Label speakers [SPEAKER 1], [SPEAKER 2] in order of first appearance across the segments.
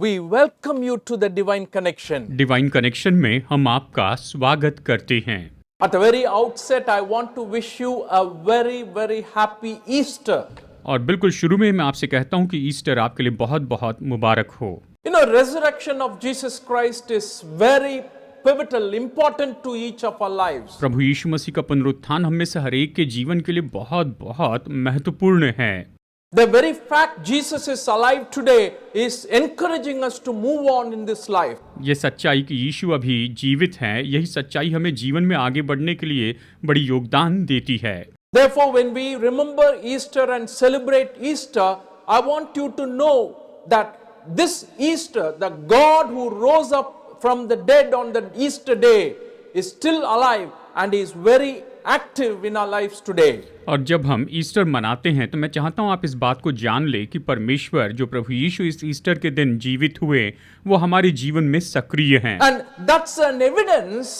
[SPEAKER 1] We welcome you to the Divine Connection.
[SPEAKER 2] Divine connection में हम आपका स्वागत करते हैं।
[SPEAKER 1] At the very outset, I want to wish you a very, very happy Easter.
[SPEAKER 2] और बिल्कुल शुरू में मैं आपसे कहता हूं कि ईस्टर आपके लिए बहुत बहुत मुबारक हो।
[SPEAKER 1] You know, resurrection of Jesus Christ is very pivotal, important to each of our lives.
[SPEAKER 2] प्रभु यीशु मसीह का पुनरुत्थान हम में से हर एक के जीवन के लिए बहुत बहुत महत्वपूर्ण है।
[SPEAKER 1] The very fact Jesus is alive today is encouraging us to move on in this life.
[SPEAKER 2] ये सच्चाई कि यीशु अभी जीवित हैं, यही सच्चाई हमें जीवन में आगे बढ़ने के लिए बड़ी योगदान देती है।
[SPEAKER 1] Therefore, when we remember Easter and celebrate Easter, I want you to know that this Easter, the God who rose up from the dead on the Easter day is still alive and is very active in our lives today.
[SPEAKER 2] और जब हम Easter मनाते हैं तो मैं चाहता हूं आप इस बात को जान ले कि परमेश्वर जो प्रभु यीशु इस ईस्टर के दिन जीवित हुए वो हमारे जीवन में सक्रिय हैं।
[SPEAKER 1] And that's an evidence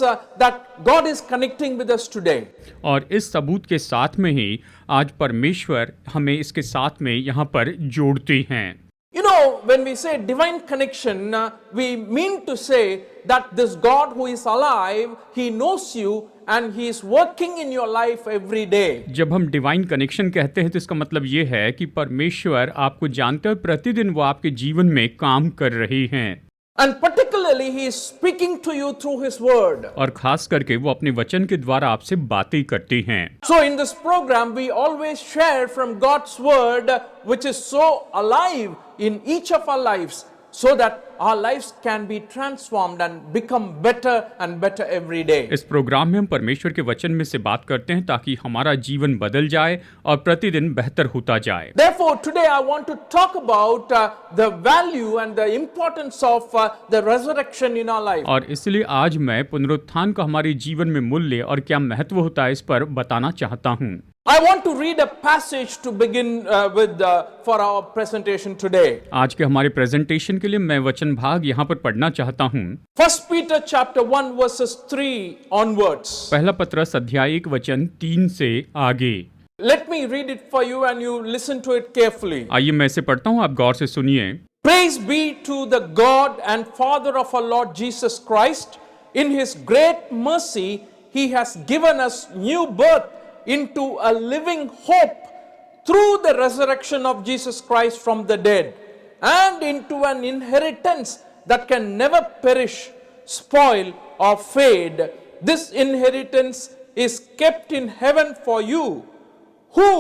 [SPEAKER 1] that God is connecting with us today.
[SPEAKER 2] और इस सबूत के साथ में ही आज परमेश्वर हमें इसके साथ में यहाँ पर जोड़ते हैं।
[SPEAKER 1] You know, when we say divine connection, we mean to say that this God who is alive, He knows you and He is working in your life every day.
[SPEAKER 2] जब हम डिवाइन कनेक्शन कहते हैं तो इसका मतलब ये है कि परमेश्वर आपको जानते हैं, प्रतिदिन वो आपके जीवन में काम कर रहे हैं।
[SPEAKER 1] And particularly He is speaking to you through His word.
[SPEAKER 2] और खास करके वो अपने वचन के द्वारा आपसे बातें करते हैं।
[SPEAKER 1] So in this program we always share from God's word which is so alive in each of our lives so that our lives can be transformed and become better and better every day.
[SPEAKER 2] इस programme में हम परमेश्वर के वचन में से बात करते हैं ताकि हमारा जीवन बदल जाए और प्रतिदिन बेहतर होता जाए।
[SPEAKER 1] Therefore, today I want to talk about the value and the importance of the resurrection in our life.
[SPEAKER 2] और इसलिए आज मैं पुनरुत्थान का हमारे जीवन में मूल्य और क्या महत्व होता है इस पर बताना चाहता हूँ।
[SPEAKER 1] I want to read a passage to begin with for our presentation today.
[SPEAKER 2] आज के हमारे प्रेजेंटेशन के लिए मैं वचन भाग यहाँ पर पढ़ना चाहता हूँ।
[SPEAKER 1] 1 Peter chapter 1 verses 3 onwards.
[SPEAKER 2] पहला पत्रस अध्याय 1 वचन 3 से आगे।
[SPEAKER 1] Let me read it for you and you listen to it carefully.
[SPEAKER 2] आइए मैं इसे पढ़ता हूँ, आप गौर से सुनिए।
[SPEAKER 1] Praise be to the God and Father of our Lord Jesus Christ. In His great mercy, He has given us new birth into a living hope through the resurrection of Jesus Christ from the dead, and into an inheritance that can never perish, spoil, or fade. This inheritance is kept in heaven for you, who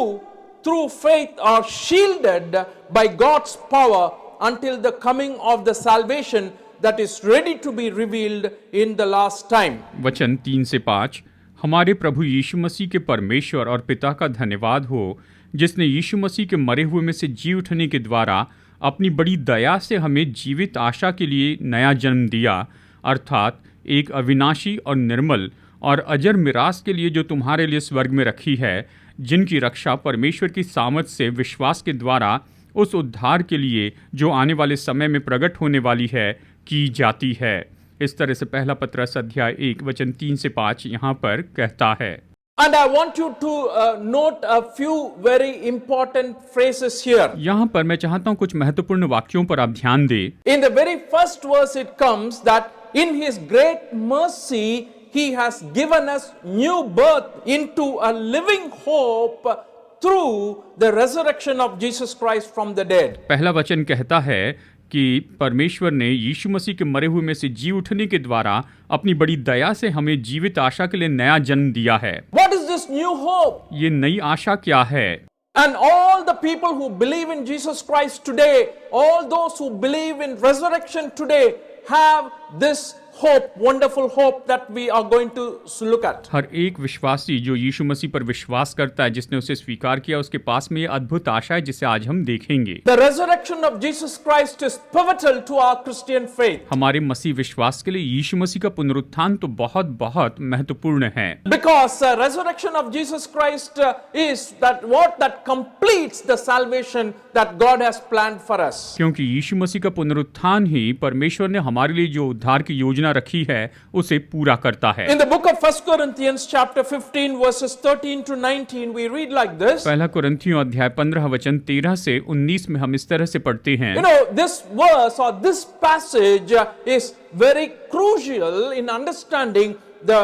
[SPEAKER 1] through faith are shielded by God's power until the coming of the salvation that is ready to be revealed in the last time.
[SPEAKER 2] वचन 3 से 5। हमारे प्रभु यीशु मसीह के परमेश्वर और पिता का धन्यवाद हो, जिसने यीशु मसीह के मरे हुए में से जी उठने के द्वारा अपनी बड़ी दया से हमें जीवित आशा के लिए नया जन्म दिया, अर्थात एक अविनाशी और निर्मल और अजर मिरास के लिए जो तुम्हारे लिए स्वर्ग में रखी है, जिनकी रक्षा परमेश्वर की सामर्थ से विश्वास के द्वारा उस उद्धार के लिए जो आने वाले समय में प्रकट होने वाली है की जाती है। इस तरह से पहला पत्रस अध्याय 1 वचन 3 से 5 यहाँ पर कहता है।
[SPEAKER 1] And I want you to note a few very important phrases here.
[SPEAKER 2] यहाँ पर मैं चाहता हूँ कुछ महत्वपूर्ण वाक्यों पर आप ध्यान दें।
[SPEAKER 1] In the very first verse it comes that in His great mercy He has given us new birth into a living hope through the resurrection of Jesus Christ from the dead.
[SPEAKER 2] पहला वचन कहता है कि परमेश्वर ने यीशु मसीह के मरे हुए में से जी उठने के द्वारा अपनी बड़ी दया से हमें जीवित आशा के लिए नया जन्म दिया है।
[SPEAKER 1] What is this new hope?
[SPEAKER 2] ये नई आशा क्या है?
[SPEAKER 1] And all the people who believe in Jesus Christ today, all those who believe in resurrection today, have this hope, wonderful hope that we are going to look at.
[SPEAKER 2] हर एक विश्वासी जो यीशु मसीह पर विश्वास करता है, जिसने उसे स्वीकार किया, उसके पास में ये अद्भुत आशा है जिसे आज हम देखेंगे।
[SPEAKER 1] The resurrection of Jesus Christ is pivotal to our Christian faith.
[SPEAKER 2] हमारे मसीह विश्वास के लिए यीशु मसीह का पुनरुत्थान तो बहुत बहुत महत्वपूर्ण है।
[SPEAKER 1] Because resurrection of Jesus Christ is that completes the salvation that God has planned for us.
[SPEAKER 2] क्योंकि यीशु मसीह का पुनरुत्थान ही परमेश्वर ने हमारे लिए जो उद्धार की योजना योजना रखी है उसे पूरा करता है।
[SPEAKER 1] In the book of 1 Corinthians chapter 15 verses 13 to 19 we read like this.
[SPEAKER 2] पहला कुरिन्थियों अध्याय 15 वचन 13 से 19 में हम इस तरह से पढ़ते हैं।
[SPEAKER 1] You know, this verse or this passage is very crucial in understanding the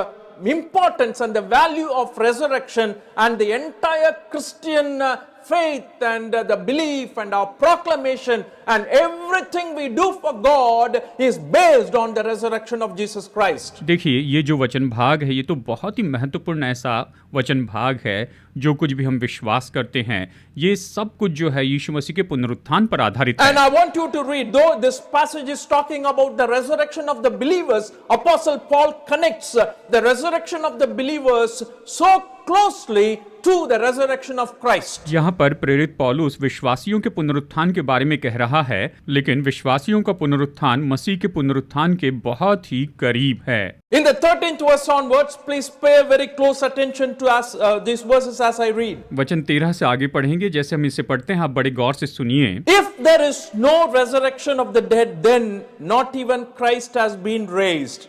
[SPEAKER 1] importance and the value of resurrection and the entire Christian faith and the belief and our proclamation and everything we do for God is based on the resurrection of Jesus Christ.
[SPEAKER 2] देखिए, ये जो वचन भाग है ये तो बहुत ही महत्वपूर्ण ऐसा वचन भाग है। जो कुछ भी हम विश्वास करते हैं ये सब कुछ जो है यीशु मसीह के पुनरुत्थान पर आधारित है।
[SPEAKER 1] And I want you to read, though this passage is talking about the resurrection of the believers, Apostle Paul connects the resurrection of the believers so closely to the resurrection of Christ.
[SPEAKER 2] यहाँ पर प्रेरित पौलुस विश्वासियों के पुनरुत्थान के बारे में कह रहा है, लेकिन विश्वासियों का पुनरुत्थान मसीह के पुनरुत्थान के बहुत ही करीब है।
[SPEAKER 1] In the 13th verse onwards, please pay very close attention to these verses as I read.
[SPEAKER 2] वचन 13 से आगे पढ़ेंगे, जैसे हम इसे पढ़ते हैं आप बड़े गौर से सुनिए।
[SPEAKER 1] If there is no resurrection of the dead, then not even Christ has been raised.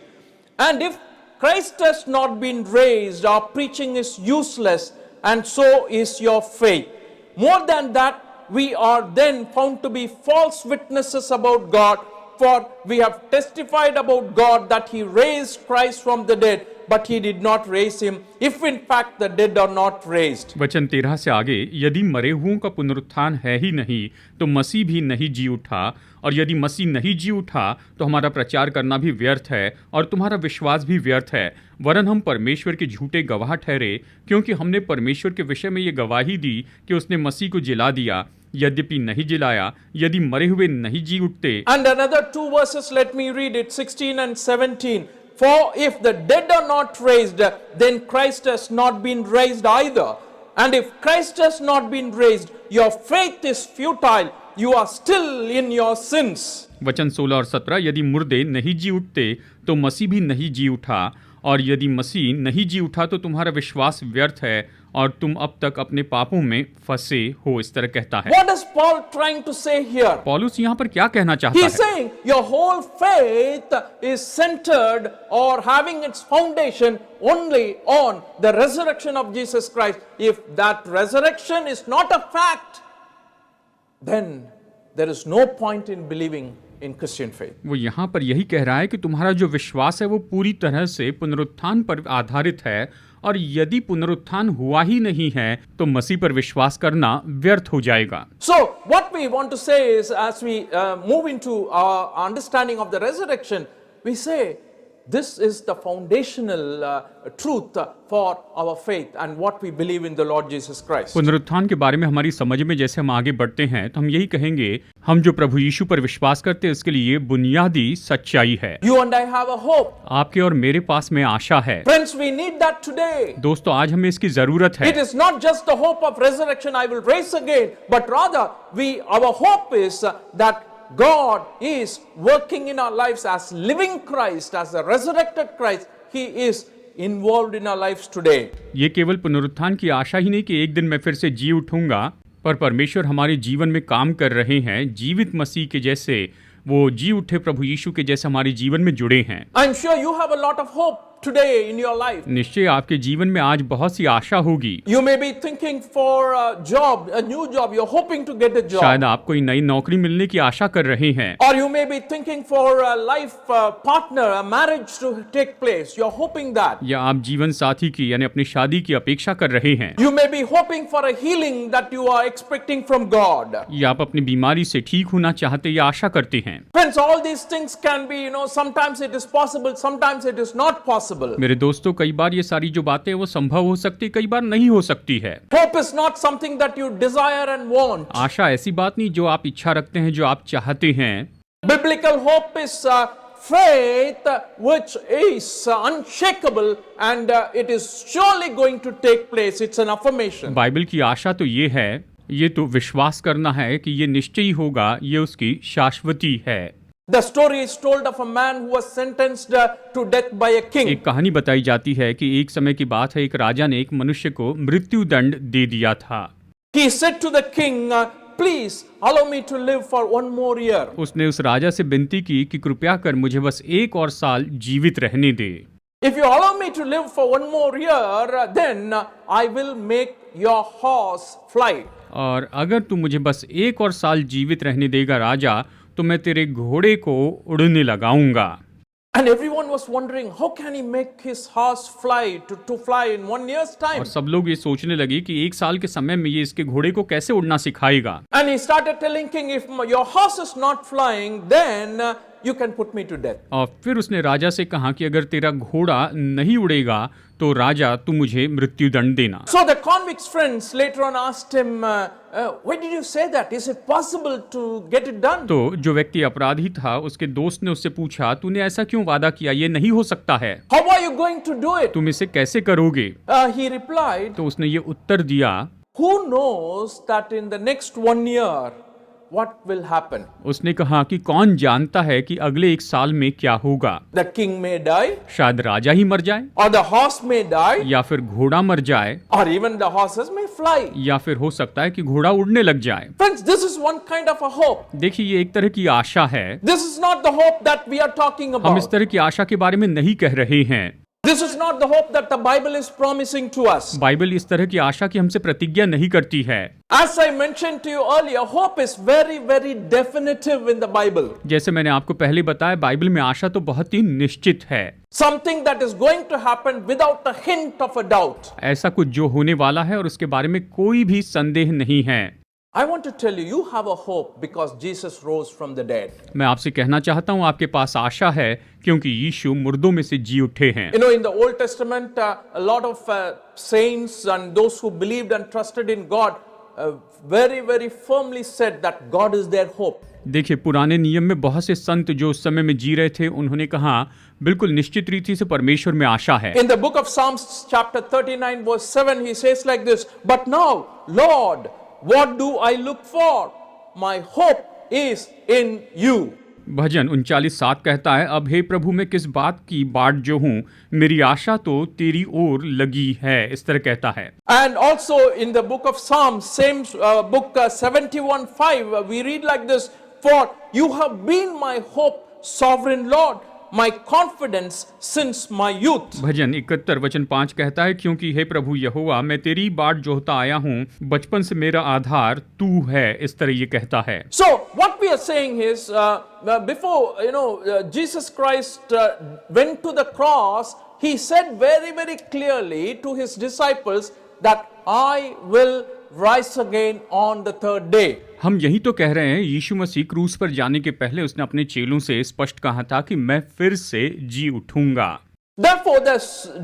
[SPEAKER 1] And if Christ has not been raised, our preaching is useless, and so is your faith. More than that, we are then found to be false witnesses about God, for we have testified about God that He raised Christ from the dead, but He did not raise Him, if in fact the dead are not raised.
[SPEAKER 2] वचन 13 से आगे, यदि मरे हुओं का पुनरुत्थान है ही नहीं तो मसीह भी नहीं जी उठा, और यदि मसीह नहीं जी उठा तो हमारा प्रचार करना भी व्यर्थ है और तुम्हारा विश्वास भी व्यर्थ है। वरन हम परमेश्वर के झूठे गवाह ठहरे, क्योंकि हमने परमेश्वर के विषय में ये गवाही दी कि उसने मसीह को जिला दिया, यद्यपि नहीं जिलाया, यदि मरे हुए नहीं जी उठते।
[SPEAKER 1] And another two verses, let me read it, 16 and 17. For if the dead are not raised, then Christ has not been raised either. And if Christ has not been raised, your faith is futile. You are still in your sins.
[SPEAKER 2] वचन 16 और 17, यदि मुर्दे नहीं जी उठते तो मसीह भी नहीं जी उठा, और यदि मसीह नहीं जी उठा तो तुम्हारा विश्वास व्यर्थ है और तुम अब तक अपने पापों में फंसे हो। इस तरह कहता है।
[SPEAKER 1] What is Paul trying to say here?
[SPEAKER 2] पौलुस यहाँ पर क्या कहना चाहता
[SPEAKER 1] He's
[SPEAKER 2] है?
[SPEAKER 1] saying your whole faith is centered or having its foundation only on the resurrection of Jesus Christ. If that resurrection is not a fact, then there is no point in believing in Christian faith.
[SPEAKER 2] वो यहाँ पर यही कह रहा है कि तुम्हारा जो विश्वास है वो पूरी तरह से पुनरुत्थान पर आधारित है, और यदि पुनरुत्थान हुआ ही नहीं है तो मसीह पर विश्वास करना व्यर्थ हो जाएगा।
[SPEAKER 1] So what we want to say is, as we move into our understanding of the resurrection, we say this is the foundational truth for our faith and what we believe in the Lord Jesus Christ.
[SPEAKER 2] पुनरुत्थान के बारे में हमारी समझ में जैसे हम आगे बढ़ते हैं तो हम यही कहेंगे, हम जो प्रभु यीशु पर विश्वास करते हैं उसके लिए बुनियादी सच्चाई है।
[SPEAKER 1] You and I have a hope.
[SPEAKER 2] आपके और मेरे पास में आशा है।
[SPEAKER 1] Friends, we need that today.
[SPEAKER 2] दोस्तों, आज हमें इसकी जरूरत है।
[SPEAKER 1] It is not just the hope of resurrection, I will raise again, but rather our hope is that God is working in our lives as living Christ, as a resurrected Christ. He is involved in our lives today.
[SPEAKER 2] ये केवल पुनरुत्थान की आशा ही नहीं कि एक दिन मैं फिर से जी उठूंगा, पर परमेश्वर हमारे जीवन में काम कर रहे हैं, जीवित मसीह के जैसे, वो जी उठे प्रभु यीशु के जैसे हमारे जीवन में जुड़े हैं।
[SPEAKER 1] I'm sure you have a lot of hope today in your life.
[SPEAKER 2] निश्चय आपके जीवन में आज बहुत सी आशा होगी।
[SPEAKER 1] You may be thinking for a job, a new job. You're hoping to get a job.
[SPEAKER 2] शायद आप कोई नई नौकरी मिलने की आशा कर रहे हैं।
[SPEAKER 1] Or you may be thinking for a life partner, a marriage to take place. You're hoping that.
[SPEAKER 2] या आप जीवन साथी की यानी अपनी शादी की अपेक्षा कर रहे हैं।
[SPEAKER 1] You may be hoping for a healing that you are expecting from God.
[SPEAKER 2] या आप अपनी बीमारी से ठीक होना चाहते या आशा करते हैं।
[SPEAKER 1] Friends, all these things can be, sometimes it is possible, sometimes it is not possible.
[SPEAKER 2] मेरे दोस्तों, कई बार ये सारी जो बातें वो संभव हो सकती, कई बार नहीं हो सकती है।
[SPEAKER 1] Hope is not something that you desire and want.
[SPEAKER 2] आशा ऐसी बात नहीं जो आप इच्छा रखते हैं, जो आप चाहते हैं।
[SPEAKER 1] Biblical hope is faith which is unshakable and it is surely going to take place. It's an affirmation.
[SPEAKER 2] Bible की आशा तो ये है, ये तो विश्वास करना है कि ये निश्चय ही होगा, ये उसकी शाश्वती है।
[SPEAKER 1] The story is told of a man who was sentenced to death by a king.
[SPEAKER 2] एक कहानी बताई जाती है कि एक समय की बात है, एक राजा ने एक मनुष्य को मृत्यु दंड दे दिया था।
[SPEAKER 1] He said to the king, please allow me to live for one more year.
[SPEAKER 2] उसने उस राजा से विनती की कि कृपया कर मुझे बस एक और साल जीवित रहने दे।
[SPEAKER 1] If you allow me to live for one more year, then I will make your horse fly.
[SPEAKER 2] और अगर तू मुझे बस एक और साल जीवित रहने देगा राजा, तो मैं तेरे घोड़े को उड़ने लगाऊंगा।
[SPEAKER 1] And everyone was wondering, how can he make his horse fly to fly in 1 year's time?
[SPEAKER 2] और सब लोग ये सोचने लगे कि एक साल के समय में ये इसके घोड़े को कैसे उड़ना सिखाएगा।
[SPEAKER 1] And he started telling king, if your horse is not flying, then you can put me to death.
[SPEAKER 2] और फिर उसने राजा से कहा कि अगर तेरा घोड़ा नहीं उड़ेगा तो राजा तू मुझे मृत्युदंड देना।
[SPEAKER 1] So the convict's friends later on asked him, why did you say that? Is it possible to get it done?
[SPEAKER 2] तो जो व्यक्ति अपराधी था उसके दोस्त ने उससे पूछा, तूने ऐसा क्यों वादा किया, ये नहीं हो सकता है।
[SPEAKER 1] How are you going to do it?
[SPEAKER 2] तुम इसे कैसे करोगे?
[SPEAKER 1] He replied,
[SPEAKER 2] तो उसने ये उत्तर दिया,
[SPEAKER 1] who knows that in the next 1 year what will happen?
[SPEAKER 2] उसने कहा कि कौन जानता है कि अगले एक साल में क्या होगा।
[SPEAKER 1] The king may die,
[SPEAKER 2] शायद राजा ही मर जाए,
[SPEAKER 1] or the horse may die,
[SPEAKER 2] या फिर घोड़ा मर जाए,
[SPEAKER 1] or even the horses may fly.
[SPEAKER 2] या फिर हो सकता है कि घोड़ा उड़ने लग जाए।
[SPEAKER 1] Friends, this is one kind of a hope.
[SPEAKER 2] देखिए ये एक तरह की आशा है।
[SPEAKER 1] This is not the hope that we are talking
[SPEAKER 2] हम इस
[SPEAKER 1] about.
[SPEAKER 2] तरह की आशा के बारे में नहीं कह रहे हैं।
[SPEAKER 1] This is not the hope that the Bible is promising to us.
[SPEAKER 2] Bible इस तरह की आशा की हमसे प्रतिज्ञा नहीं करती है।
[SPEAKER 1] As I mentioned to you earlier, hope is very, very definitive in the Bible.
[SPEAKER 2] जैसे मैंने आपको पहले बताया, बाइबल में आशा तो बहुत ही निश्चित है।
[SPEAKER 1] Something that is going to happen without a hint of a doubt.
[SPEAKER 2] ऐसा कुछ जो होने वाला है और उसके बारे में कोई भी संदेह नहीं है।
[SPEAKER 1] I want to tell you, you have a hope because Jesus rose from the dead.
[SPEAKER 2] मैं आपसे कहना चाहता हूँ आपके पास आशा है क्योंकि यीशु मुर्दों में से जी उठे हैं।
[SPEAKER 1] You know, in the Old Testament, a lot of saints and those who believed and trusted in God very, very firmly said that God is their hope.
[SPEAKER 2] देखिए पुराने नियम में बहुत से संत जो उस समय में जी रहे थे, उन्होंने कहा बिल्कुल निश्चित रीति से परमेश्वर में आशा है।
[SPEAKER 1] In the book of Psalms chapter 39 verse 7 he says like this, but now Lord, what do I look for? My hope is in you.
[SPEAKER 2] भजन 39:7 कहता है, अब हे प्रभु मैं किस बात की बाट जो हूँ, मेरी आशा तो तेरी ओर लगी है। इस तरह कहता है।
[SPEAKER 1] And also in the book of Psalms, same book 71:5, we read like this, for you have been my hope, sovereign Lord, my confidence since my youth.
[SPEAKER 2] भजन 71:5 कहता है, क्योंकि हे प्रभु यहोवा मैं तेरी बाट जोहता आया हूँ, बचपन से मेरा आधार तू है। इस तरह ये कहता है।
[SPEAKER 1] So what we are saying is, before Jesus Christ went to the cross, he said very, very clearly to his disciples that I will rise again on the third day.
[SPEAKER 2] हम यही तो कह रहे हैं, यीशु मसीह क्रूस पर जाने के पहले उसने अपने चेलों से स्पष्ट कहा था कि मैं फिर से जी उठूंगा।
[SPEAKER 1] Therefore the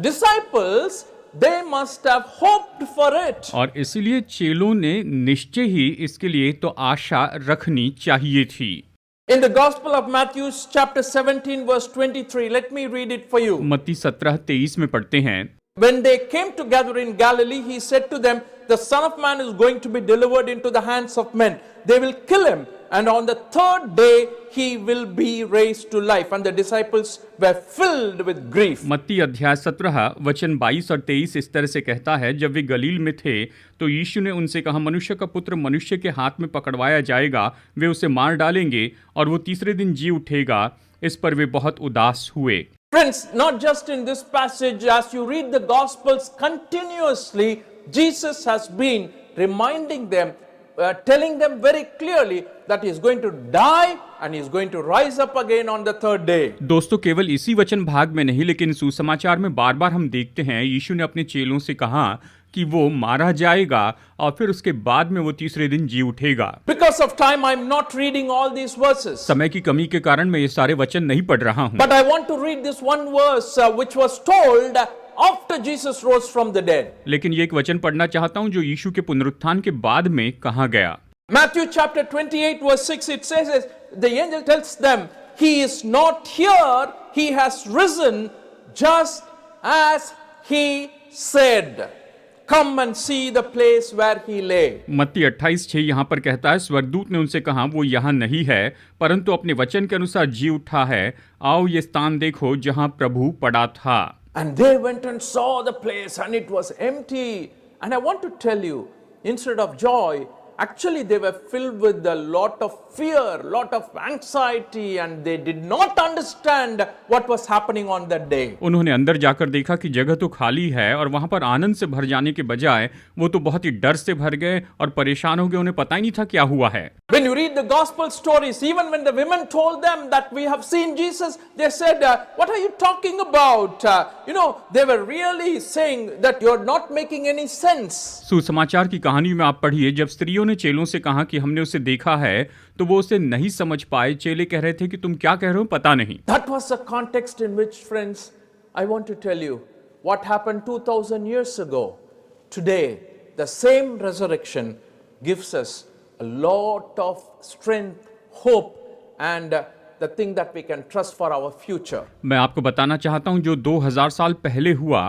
[SPEAKER 1] disciples, they must have hoped for it.
[SPEAKER 2] और इसीलिए चेलों ने निश्चय ही इसके लिए तो आशा रखनी चाहिए थी।
[SPEAKER 1] In the Gospel of Matthew chapter 17 verse 23, let me read it for you.
[SPEAKER 2] मत्ती 17:23 में पढ़ते हैं,
[SPEAKER 1] When they came together in Galilee, he said to them, the Son of Man is going to be delivered into the hands of men. They will kill him, and on the third day he will be raised to life. And the disciples were filled with grief.
[SPEAKER 2] मत्ती अध्याय 17 वचन 22 और 23 इस तरह से कहता है, जब वे गलील में थे तो यीशु ने उनसे कहा, मनुष्य का पुत्र मनुष्य के हाथ में पकड़वाया जाएगा, वे उसे मार डालेंगे और वो तीसरे दिन जी उठेगा। इस पर वे बहुत उदास हुए।
[SPEAKER 1] Friends, not just in this passage, as you read the Gospels continuously, Jesus has been reminding them, telling them very clearly that he is going to die and he is going to rise up again on the third day.
[SPEAKER 2] दोस्तों केवल इसी वचन भाग में नहीं, लेकिन सुसमाचार में बार बार हम देखते हैं यीशु ने अपने चेलों से कहा कि वो मारा जाएगा और फिर उसके बाद में वो तीसरे दिन जी उठेगा।
[SPEAKER 1] Because of time, I am not reading all these verses.
[SPEAKER 2] समय की कमी के कारण मैं ये सारे वचन नहीं पढ़ रहा हूँ,
[SPEAKER 1] But I want to read this one verse which was told after Jesus rose from the dead.
[SPEAKER 2] लेकिन ये एक वचन पढ़ना चाहता हूँ जो यीशु के पुनरुत्थान के बाद में कहा गया।
[SPEAKER 1] Matthew chapter 28 verse 6, it says, the angel tells them, he is not here, he has risen just as he said. Come and see the place where he lay.
[SPEAKER 2] मत्ती 28:6 यहाँ पर कहता है, स्वर्गदूत ने उनसे कहा वो यहाँ नहीं है, परंतु अपने वचन के अनुसार जी उठा है, आओ ये स्थान देखो जहाँ प्रभु पड़ा था।
[SPEAKER 1] And they went and saw the place and it was empty. And I want to tell you, instead of joy, Actually, they were filled with a lot of fear, lot of anxiety, and they did not understand what was happening on that day.
[SPEAKER 2] उन्होंने अंदर जाकर देखा कि जगह तो खाली है और वहां पर आनंद से भर जाने के बजाय वो तो बहुत ही डर से भर गए और परेशान हो गए। उन्हें पता ही नहीं था क्या हुआ है।
[SPEAKER 1] When you read the gospel stories, even when the women told them that we have seen Jesus, they said, what are you talking about? They were really saying that you're not making any sense.
[SPEAKER 2] सुसमाचार की कहानी में आप पढ़िए, जब स्त्रियों ने चेलों से कहा कि हमने उसे देखा है, तो वो उसे नहीं समझ पाए। चेले कह रहे थे कि तुम क्या कह रहे हो, पता नहीं।
[SPEAKER 1] That was the context in which, friends, I want to tell you what happened 2000 years ago. Today, the same resurrection gives us a lot of strength, hope, and the thing that we can trust for our future.
[SPEAKER 2] मैं आपको बताना चाहता हूं, जो 2000 साल पहले हुआ,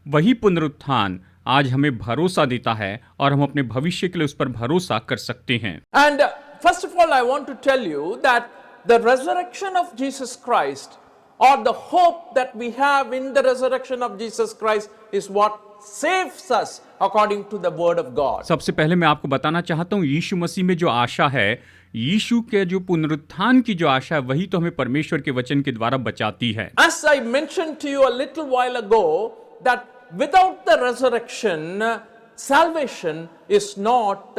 [SPEAKER 2] वही पुनरुत्थान आज हमें भरोसा देता है और हम अपने भविष्य के लिए उस पर भरोसा कर सकते हैं।
[SPEAKER 1] And first of all, I want to tell you that the resurrection of Jesus Christ, or the hope that we have in the resurrection of Jesus Christ, is what saves us according to the word of God.
[SPEAKER 2] सबसे पहले मैं आपको बताना चाहता हूं, यीशु मसीह में जो आशा है, यीशु के जो पुनरुत्थान की जो आशा है, वही तो हमें परमेश्वर के वचन के द्वारा बचाती है।
[SPEAKER 1] As I mentioned to you a little while ago, that without the resurrection, salvation is not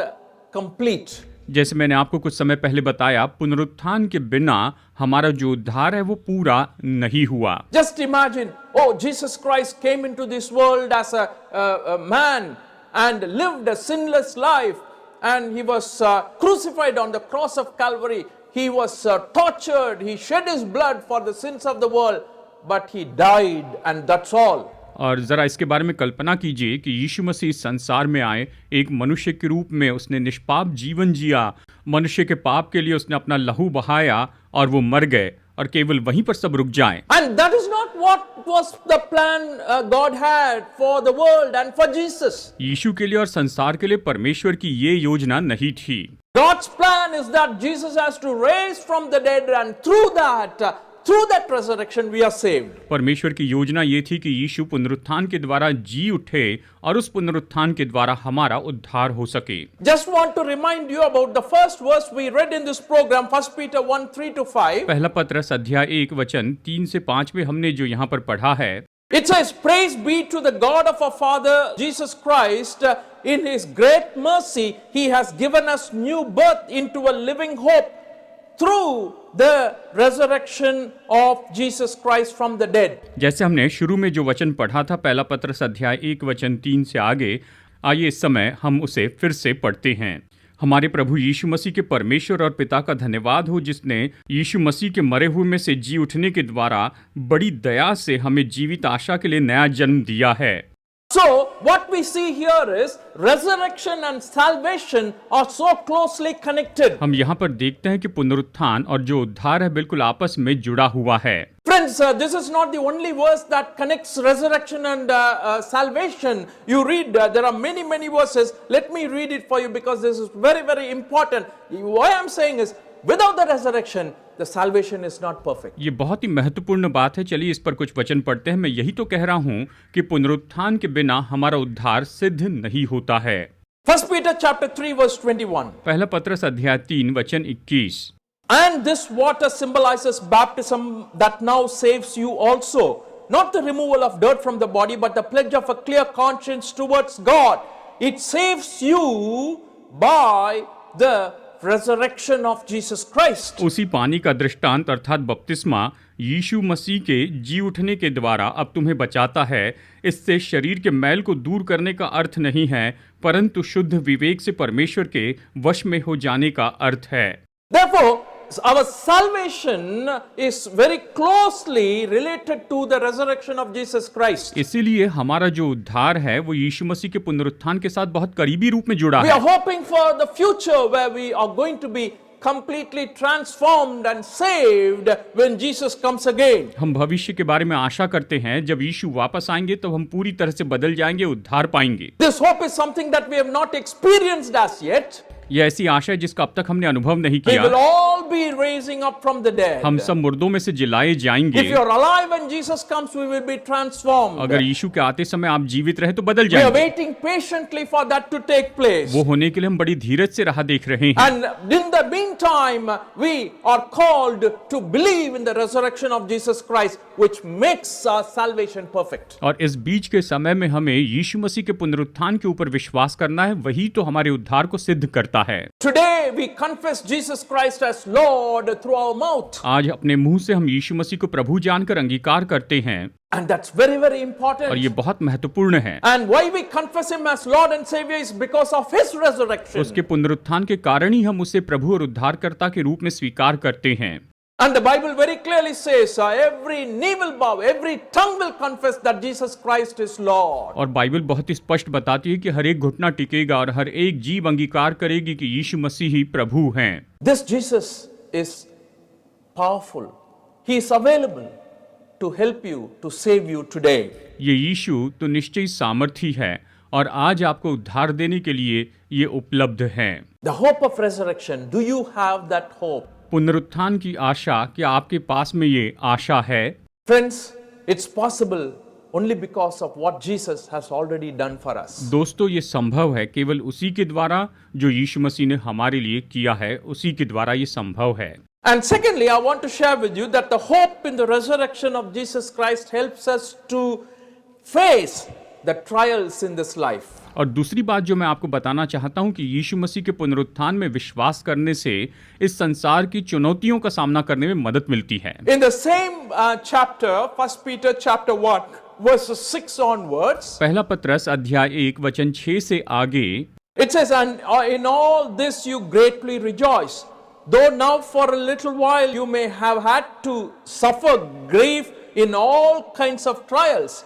[SPEAKER 1] complete.
[SPEAKER 2] जैसे मैंने आपको कुछ समय पहले बताया, पुनरुत्थान के बिना हमारा जो उद्धार है वो पूरा नहीं हुआ।
[SPEAKER 1] Just imagine, Jesus Christ came into this world as a man and lived a sinless life, and he was crucified on the cross of Calvary. He was tortured, he shed his blood for the sins of the world, but he died, and that's all.
[SPEAKER 2] और ज़रा इसके बारे में कल्पना कीजिए कि यीशु मसीह संसार में आए, एक मनुष्य के रूप में उसने निष्पाप जीवन जिया, मनुष्य के पाप के लिए उसने अपना लहू बहाया और वो मर गए, और केवल वहीं पर सब रुक जाएं।
[SPEAKER 1] And that is not what was the plan God had for the world and for Jesus.
[SPEAKER 2] यीशु के लिए और संसार के लिए परमेश्वर की ये योजना नहीं थी।
[SPEAKER 1] God's plan is that Jesus has to raise from the dead, and through that resurrection we are saved.
[SPEAKER 2] परमेश्वर की योजना ये थी कि यीशु पुनरुत्थान के द्वारा जी उठे और उस पुनरुत्थान के द्वारा हमारा उद्धार हो सके।
[SPEAKER 1] Just want to remind you about the first verse we read in this program, 1 Peter 1:3-5.
[SPEAKER 2] पहला पत्रस अध्याय 1 वचन 3 से 5 में हमने जो यहाँ पर पढ़ा है,
[SPEAKER 1] It says, "Praise be to the God of our Father Jesus Christ. In His great mercy, He has given us new birth into a living hope through the resurrection of Jesus Christ from the dead."
[SPEAKER 2] जैसे हमने शुरू में जो वचन पढ़ा था, पहला पत्रस अध्याय 1 वचन 3 से आगे, आइए इस समय हम उसे फिर से पढ़ते हैं। हमारे प्रभु यीशु मसीह के परमेश्वर और पिता का धन्यवाद हो, जिसने यीशु मसीह के मरे हुए में से जी उठने के द्वारा बड़ी दया से हमें जीवित आशा के लिए नया जन्म दिया है।
[SPEAKER 1] So, what we see here is resurrection and salvation are so closely connected.
[SPEAKER 2] हम यहाँ पर देखते हैं कि पुनरुत्थान और जो उद्धार है बिल्कुल आपस में जुड़ा हुआ है।
[SPEAKER 1] Friends, this is not the only verse that connects resurrection and salvation. You read, there are many verses. Let me read it for you because this is very important. Why I'm saying is, without the resurrection, the salvation is not perfect.
[SPEAKER 2] ये बहुत ही महत्वपूर्ण बात है। चलिए इस पर कुछ वचन पढ़ते हैं। मैं यही तो कह रहा हूँ कि पुनरुत्थान के बिना हमारा उद्धार सिद्ध नहीं होता है।
[SPEAKER 1] 1 Peter chapter 3 verse 21.
[SPEAKER 2] पहला पत्रस अध्याय 3 वचन 21।
[SPEAKER 1] And this water symbolizes baptism that now saves you also. Not the removal of dirt from the body, but the pledge of a clear conscience towards God. It saves you by the resurrection of Jesus Christ.
[SPEAKER 2] उसी पानी का दृष्टांत अर्थात बपतिस्मा यीशु मसीह के जी उठने के द्वारा अब तुम्हें बचाता है। इससे शरीर के मैल को दूर करने का अर्थ नहीं है, परंतु शुद्ध विवेक से परमेश्वर के वश में हो जाने का अर्थ है।
[SPEAKER 1] Therefore, our salvation is very closely related to the resurrection of Jesus Christ.
[SPEAKER 2] इसीलिए हमारा जो उद्धार है वो यीशु मसीह के पुनरुत्थान के साथ बहुत करीबी रूप में जुड़ा
[SPEAKER 1] We
[SPEAKER 2] है।
[SPEAKER 1] are hoping for the future where we are going to be completely transformed and saved when Jesus comes again.
[SPEAKER 2] हम भविष्य के बारे में आशा करते हैं, जब यीशु वापस आएंगे तो हम पूरी तरह से बदल जाएंगे, उद्धार पाएंगे।
[SPEAKER 1] This hope is something that we have not experienced as yet.
[SPEAKER 2] यह ऐसी आशा है जिसका अब तक हमने अनुभव नहीं
[SPEAKER 1] We will
[SPEAKER 2] किया।
[SPEAKER 1] all be raising up from the dead.
[SPEAKER 2] हम सब मुर्दों में से जिलाए जाएंगे।
[SPEAKER 1] If you're alive when Jesus comes, we will be transformed.
[SPEAKER 2] अगर यीशु के आते समय आप जीवित रहे तो बदल
[SPEAKER 1] We are
[SPEAKER 2] जाएंगे।
[SPEAKER 1] waiting patiently for that to take place.
[SPEAKER 2] वो होने के लिए हम बड़ी धीरज से राह देख रहे हैं।
[SPEAKER 1] And in the meantime, we are called to believe in the resurrection of Jesus Christ, which makes our salvation perfect.
[SPEAKER 2] और इस बीच के समय में हमें यीशु मसीह के पुनरुत्थान के ऊपर विश्वास करना है, वही तो हमारे उद्धार को सिद्ध करता है।
[SPEAKER 1] Today we confess Jesus Christ as Lord through our mouth.
[SPEAKER 2] आज अपने मुंह से हम यीशु मसीह को प्रभु जानकर अंगीकार करते हैं
[SPEAKER 1] And that's very, very
[SPEAKER 2] और
[SPEAKER 1] important.
[SPEAKER 2] ये बहुत महत्वपूर्ण है।
[SPEAKER 1] And why we confess Him as Lord and Savior is because of His resurrection.
[SPEAKER 2] उसके पुनरुत्थान के कारण ही हम उसे प्रभु और उद्धारकर्ता के रूप में स्वीकार करते हैं।
[SPEAKER 1] And the Bible very clearly says, every knee will bow, every tongue will confess that Jesus Christ is Lord.
[SPEAKER 2] और बाइबल बहुत ही स्पष्ट बताती है कि हर एक घुटना टिकेगा और हर एक जीभ अंगीकार करेगी कि यीशु मसीह ही प्रभु हैं।
[SPEAKER 1] This Jesus is powerful. He is available to help you, to save you today.
[SPEAKER 2] ये यीशु तो निश्चय सामर्थी है और आज आपको उद्धार देने के लिए ये उपलब्ध है।
[SPEAKER 1] The hope of resurrection, do you have that hope?
[SPEAKER 2] पुनरुत्थान की आशा, क्या आपके पास में ये आशा है?
[SPEAKER 1] Friends, it's possible only because of what Jesus has already done for us.
[SPEAKER 2] दोस्तों, ये संभव है केवल उसी के द्वारा जो यीशु मसीह ने हमारे लिए किया है, उसी के द्वारा ये संभव है।
[SPEAKER 1] And secondly, I want to share with you that the hope in the resurrection of Jesus Christ helps us to face the trials in this life.
[SPEAKER 2] और दूसरी बात जो मैं आपको बताना चाहता हूं कि यीशु मसीह के पुनरुत्थान में विश्वास करने से इस संसार की चुनौतियों का सामना करने में मदद मिलती है।
[SPEAKER 1] In the same chapter, 1 Peter chapter 1, verses 6 onwards,
[SPEAKER 2] पहला पत्रस अध्याय 1 वचन 6 से आगे
[SPEAKER 1] it says, and in all this you greatly rejoice, though now for a little while you may have had to suffer grief in all kinds of trials.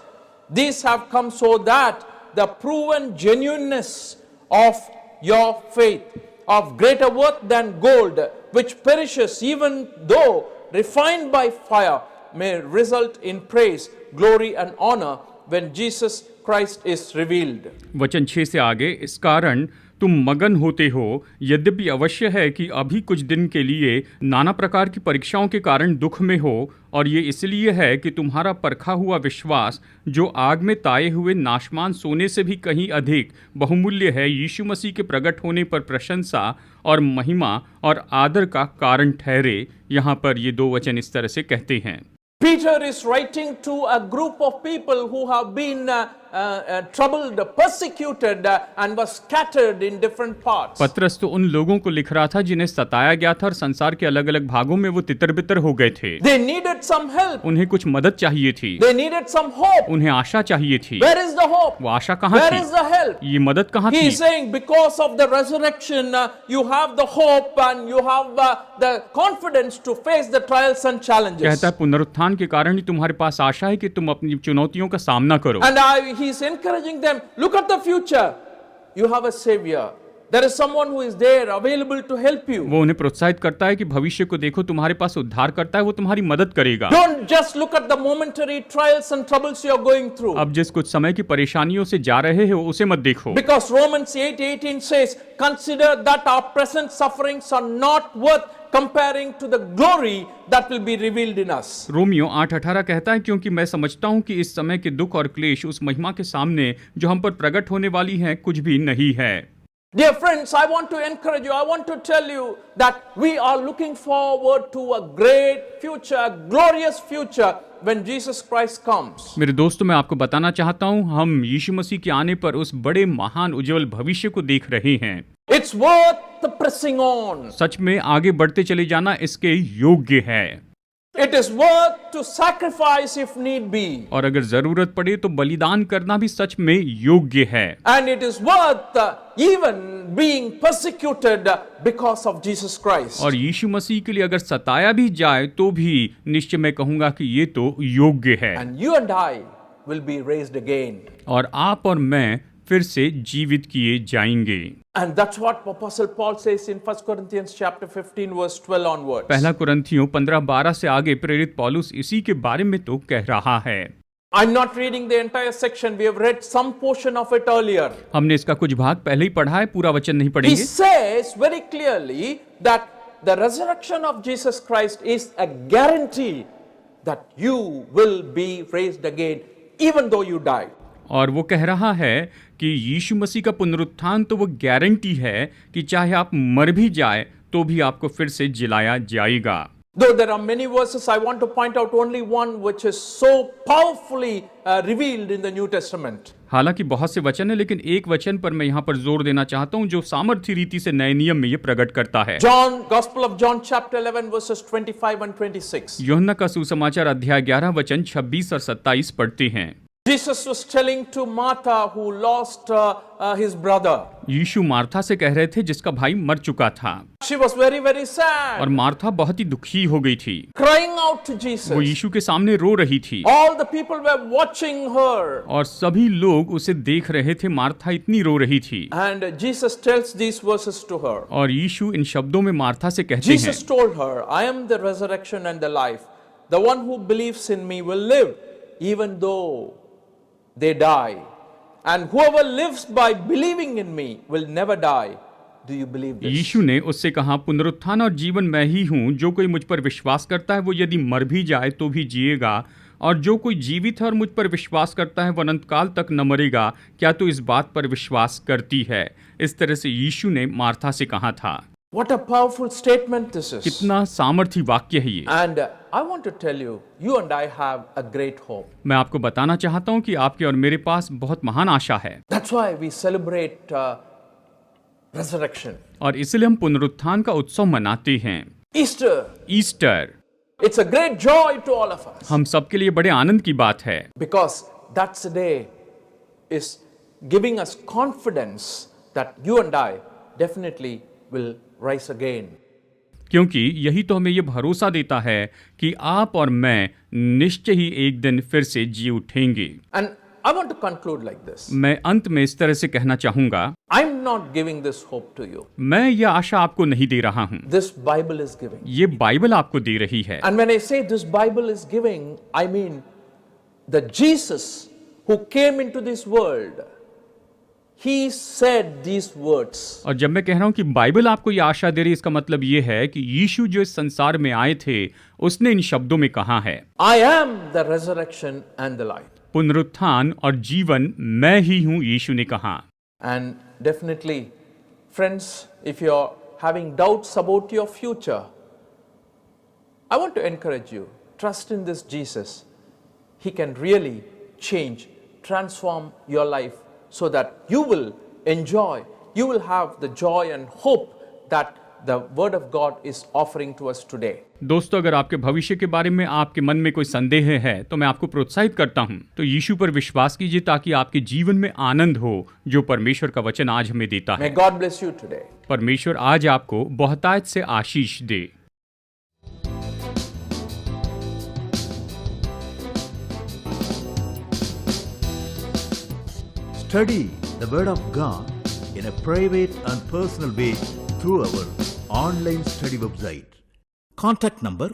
[SPEAKER 1] These have come so that the proven genuineness of your faith, of greater worth than gold, which perishes even though refined by fire, may result in praise, glory and honor when Jesus Christ is revealed.
[SPEAKER 2] वचन 6 से आगे, इस कारण तुम मगन होते हो, यद्यपि अवश्य है कि अभी कुछ दिन के लिए नाना प्रकार की परीक्षाओं के कारण दुख में हो, और ये इसलिए है कि तुम्हारा परखा हुआ विश्वास, जो आग में ताए हुए नाशमान सोने से भी कहीं अधिक बहुमूल्य है, यीशु मसीह के प्रकट होने पर प्रशंसा और महिमा और आदर का कारण ठहरे। यहाँ पर ये दो वचन इस तरह से कहते हैं।
[SPEAKER 1] Peter is writing to a group of people who have been troubled, persecuted, and was scattered in different parts.
[SPEAKER 2] पत्रस तो उन लोगों को लिख रहा था जिन्हें सताया गया था और संसार के अलग अलग भागों में वो तितर-बितर हो गए थे।
[SPEAKER 1] They needed some help.
[SPEAKER 2] उन्हें कुछ मदद चाहिए थी।
[SPEAKER 1] They needed some hope.
[SPEAKER 2] उन्हें आशा चाहिए थी।
[SPEAKER 1] Where is the hope?
[SPEAKER 2] वो आशा कहाँ
[SPEAKER 1] Where
[SPEAKER 2] थी?
[SPEAKER 1] is the help?
[SPEAKER 2] ये मदद कहाँ
[SPEAKER 1] He
[SPEAKER 2] थी?
[SPEAKER 1] is saying because of the resurrection, you have the hope and you have the confidence to face the trials and challenges.
[SPEAKER 2] कहता है पुनरुत्थान के कारण ही तुम्हारे पास आशा है कि तुम अपनी चुनौतियों का सामना करो।
[SPEAKER 1] And he is encouraging them, look at the future. You have a savior. There is someone who is there available to help you.
[SPEAKER 2] वो उन्हें प्रोत्साहित करता है कि भविष्य को देखो, तुम्हारे पास उद्धार करता है, वो तुम्हारी मदद करेगा।
[SPEAKER 1] Don't just look at the momentary trials and troubles you are going through.
[SPEAKER 2] अब जिस कुछ समय की परेशानियों से जा रहे हो उसे मत देखो।
[SPEAKER 1] Because Romans 8:18 says, consider that our present sufferings are not worth comparing to the glory that will be revealed in us.
[SPEAKER 2] Romeo 8:18 कहता है, क्योंकि मैं समझता हूँ कि इस समय के दुख और क्लेश उस महिमा के सामने जो हम पर प्रकट होने वाली है कुछ भी नहीं है।
[SPEAKER 1] Dear friends, I want to encourage you, I want to tell you that we are looking forward to a great future, a glorious future when Jesus Christ comes.
[SPEAKER 2] मेरे दोस्तों, मैं आपको बताना चाहता हूँ, हम यीशु मसीह के आने पर उस बड़े महान उज्जवल भविष्य को देख रहे हैं।
[SPEAKER 1] It's worth pressing on.
[SPEAKER 2] सच में आगे बढ़ते चले जाना इसके योग्य है।
[SPEAKER 1] It is worth to sacrifice if need be.
[SPEAKER 2] और अगर जरूरत पड़े तो बलिदान करना भी सच में योग्य है।
[SPEAKER 1] And it is worth even being persecuted because of Jesus Christ.
[SPEAKER 2] और यीशु मसीह के लिए अगर सताया भी जाए तो भी निश्चय मैं कहूंगा कि ये तो योग्य है।
[SPEAKER 1] And you and I will be raised again.
[SPEAKER 2] और आप और मैं फिर से जीवित किए जाएंगे।
[SPEAKER 1] And that's what Apostle Paul says in 1 Corinthians chapter 15 verse 12 onwards.
[SPEAKER 2] पहला कुरिन्थियों 15-12 से आगे प्रेरित पौलुस इसी के बारे में तो कह रहा है।
[SPEAKER 1] I'm not reading the entire section. We have read some portion of it earlier.
[SPEAKER 2] हमने इसका कुछ भाग पहले ही पढ़ा है, पूरा वचन नहीं
[SPEAKER 1] He
[SPEAKER 2] पढ़ेंगे।
[SPEAKER 1] says very clearly that the resurrection of Jesus Christ is a guarantee that you will be raised again even though you die.
[SPEAKER 2] और वो कह रहा है कि यीशु मसीह का पुनरुत्थान तो वो गारंटी है कि चाहे आप मर भी जाए तो भी आपको फिर से जिलाया जाएगा।
[SPEAKER 1] Though there are many verses, I want to point out only one which is so powerfully revealed in the New Testament.
[SPEAKER 2] हालांकि बहुत से वचन है, लेकिन एक वचन पर मैं यहाँ पर जोर देना चाहता हूँ जो सामर्थ्य रीति से नए नियम में ये प्रकट करता है।
[SPEAKER 1] John, Gospel of John chapter 11 verses 25 and 26.
[SPEAKER 2] यूहन्ना का सुसमाचार अध्याय 11 वचन 26 और 27 पढ़ते हैं।
[SPEAKER 1] Jesus was telling to Martha who lost his brother.
[SPEAKER 2] Yeshu Martha से कह रहे थे जिसका भाई मर चुका था।
[SPEAKER 1] She was very, very sad.
[SPEAKER 2] और मार्था बहुत ही दुखी हो गई थी।
[SPEAKER 1] Crying out to Jesus.
[SPEAKER 2] वो यीशु के सामने रो रही थी।
[SPEAKER 1] All the people were watching her.
[SPEAKER 2] और सभी लोग उसे देख रहे थे, मार्था इतनी रो रही थी।
[SPEAKER 1] And Jesus tells these verses to her.
[SPEAKER 2] और यीशु इन शब्दों में मार्था से कहते हैं।
[SPEAKER 1] Jesus told her, I am the resurrection and the life. The one who believes in me will live, even though they die. And whoever lives by believing in me will never die. Do you believe this?
[SPEAKER 2] यीशु ने उससे कहा, पुनरुत्थान और जीवन मैं ही हूँ। जो कोई मुझ पर विश्वास करता है वो यदि मर भी जाए तो भी जिएगा, और जो कोई जीवित है और मुझ पर विश्वास करता है वो अनंत काल तक न मरेगा। क्या तू इस बात पर विश्वास करती है? इस तरह से यीशु ने मार्था से कहा था।
[SPEAKER 1] What a powerful statement this is.
[SPEAKER 2] कितना सामर्थी वाक्य है ये।
[SPEAKER 1] And I want to tell you, you and I have a great hope.
[SPEAKER 2] मैं आपको बताना चाहता हूँ कि आपके और मेरे पास बहुत महान आशा है।
[SPEAKER 1] That's why we celebrate resurrection.
[SPEAKER 2] और इसलिए हम पुनरुत्थान का उत्सव मनाते हैं।
[SPEAKER 1] Easter.
[SPEAKER 2] Easter
[SPEAKER 1] It's a great joy to all of us.
[SPEAKER 2] हम सबके लिए बड़े आनंद की बात है,
[SPEAKER 1] Because that's the day is giving us confidence that you and I definitely will rise again.
[SPEAKER 2] क्योंकि यही तो हमें ये भरोसा देता है कि आप और मैं निश्चय ही एक दिन फिर से जी उठेंगे।
[SPEAKER 1] And I want to conclude like this.
[SPEAKER 2] मैं अंत में इस तरह से कहना चाहूंगा,
[SPEAKER 1] I'm not giving this hope to you.
[SPEAKER 2] मैं यह आशा आपको नहीं दे रहा हूँ,
[SPEAKER 1] This Bible is giving.
[SPEAKER 2] ये बाइबल आपको दे रही है।
[SPEAKER 1] And when I say this Bible is giving, I mean the Jesus who came into this world, he said these words.
[SPEAKER 2] और जब मैं कह रहा हूँ कि बाइबल आपको ये आशा दे रही है, इसका मतलब ये है कि यीशु जो इस संसार में आए थे उसने इन शब्दों में कहा है,
[SPEAKER 1] I am the resurrection and the life.
[SPEAKER 2] पुनरुत्थान और जीवन मैं ही हूँ, यीशु ने कहा।
[SPEAKER 1] And definitely, friends, if you're having doubts about your future, I want to encourage you, trust in this Jesus. He can really change, transform your life so that you will enjoy, you will have the joy and hope that the Word of God is offering to us today.
[SPEAKER 2] दोस्तों, अगर आपके भविष्य के बारे में आपके मन में कोई संदेह है तो मैं आपको प्रोत्साहित करता हूँ, तो यीशु पर विश्वास कीजिए ताकि आपके जीवन में आनंद हो जो परमेश्वर का वचन आज हमें देता
[SPEAKER 1] May
[SPEAKER 2] है।
[SPEAKER 1] God bless you today.
[SPEAKER 2] परमेश्वर आज आपको बहुतायत से आशीष दे।
[SPEAKER 3] Study the Word of God in a private and personal way through our online study website. Contact number